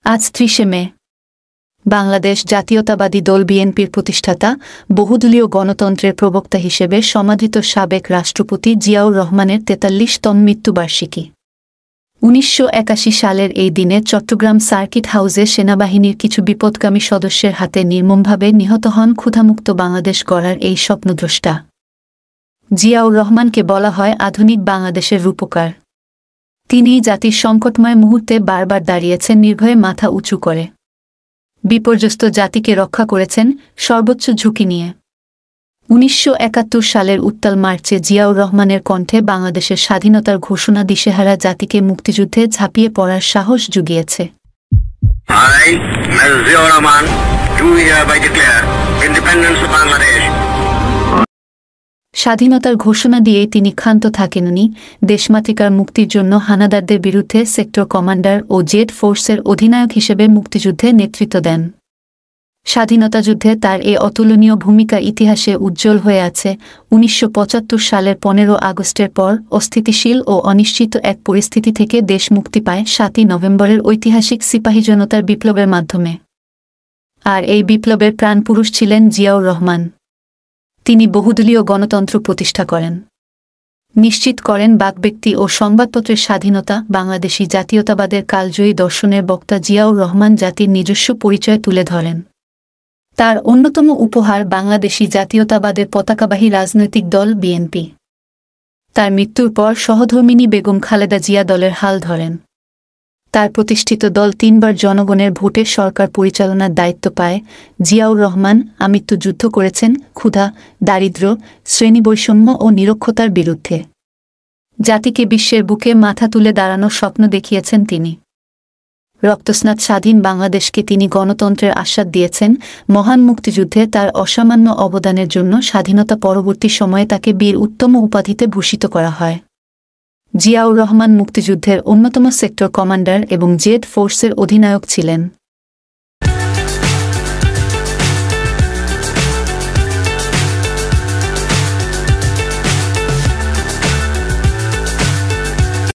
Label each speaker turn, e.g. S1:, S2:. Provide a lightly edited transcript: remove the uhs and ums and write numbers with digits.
S1: আজ ৩০শে মে। বাংলাদেশ জাতীয়তাবাদী দল বিএনপির প্রতিষ্ঠাতা, বহুদলীয় গণতন্ত্রের প্রবক্তা হিসেবে সমাদৃত সাবেক রাষ্ট্রপতি জিয়াউর রহমানের ৪৩তম মৃত্যুবার্ষিকী। ১৯৮১ সালের এই দিনে চট্টগ্রাম সার্কিট হাউসে সেনাবাহিনীর কিছু বিপদগামী সদস্যের হাতে নির্মমভাবে নিহত হন ক্ষুধামুক্ত বাংলাদেশ গড়ার এই স্বপ্নদ্রষ্টা। জিয়াউর রহমানকে বলা হয় আধুনিক বাংলাদেশের রূপকার। তিনি জাতির সংকটময় মুহূর্তে বারবার দাঁড়িয়েছেন নির্ভয়ে মাথা উঁচু করে। বিপর্যস্ত জাতিকে রক্ষা করেছেন সর্বোচ্চ ঝুঁকি নিয়ে। ১৯৭১ সালের উত্তাল মার্চে জিয়াউর রহমানের কণ্ঠে বাংলাদেশের স্বাধীনতার ঘোষণা দিশেহারা জাতিকে মুক্তিযুদ্ধে ঝাঁপিয়ে পড়ার সাহস জুগিয়েছে। স্বাধীনতার ঘোষণা দিয়েই তিনি ক্ষান্ত থাকেননি। দেশমাতৃকার মুক্তির জন্য হানাদারদের বিরুদ্ধে সেক্টর কমান্ডার ও জেড ফোর্সের অধিনায়ক হিসেবে মুক্তিযুদ্ধে নেতৃত্ব দেন। স্বাধীনতা যুদ্ধে তার এই অতুলনীয় ভূমিকা ইতিহাসে উজ্জ্বল হয়ে আছে। ১৯৭৫ সালের ১৫ আগস্টের পর অস্থিতিশীল ও অনিশ্চিত এক পরিস্থিতি থেকে দেশ মুক্তি পায় ৭ই নভেম্বরের ঐতিহাসিক সিপাহী জনতার বিপ্লবের মাধ্যমে। আর এই বিপ্লবের প্রাণপুরুষ ছিলেন জিয়াউর রহমান। তিনি বহুদলীয় গণতন্ত্র প্রতিষ্ঠা করেন, নিশ্চিত করেন বাকব্যক্তি ও সংবাদপত্রের স্বাধীনতা। বাংলাদেশি জাতীয়তাবাদের কালজয়ী দর্শনের বক্তা জিয়াউর রহমান জাতির নিজস্ব পরিচয় তুলে ধরেন। তার অন্যতম উপহার বাংলাদেশি জাতীয়তাবাদের পতাকাবাহী রাজনৈতিক দল বিএনপি। তার মৃত্যুর পর সহধর্মিণী বেগম খালেদা জিয়া দলের হাল ধরেন। তার প্রতিষ্ঠিত দল ৩বার জনগণের ভোটে সরকার পরিচালনার দায়িত্ব পায়। জিয়াউর রহমান আমৃত্যু যুদ্ধ করেছেন ক্ষুধা, দারিদ্র্য, শ্রেণীবৈষম্য ও নিরক্ষতার বিরুদ্ধে। জাতিকে বিশ্বের বুকে মাথা তুলে দাঁড়ানোর স্বপ্ন দেখিয়েছেন তিনি। রক্তস্নাত স্বাধীন বাংলাদেশকে তিনি গণতন্ত্রের আস্বাদ দিয়েছেন। মহান মুক্তিযুদ্ধে তার অসামান্য অবদানের জন্য স্বাধীনতা পরবর্তী সময়ে তাকে বীর উত্তম উপাধিতে ভূষিত করা হয়। জিয়াউর রহমান মুক্তিযুদ্ধের অন্যতম সেক্টর কমান্ডার এবং জেড ফোর্সের অধিনায়ক ছিলেন।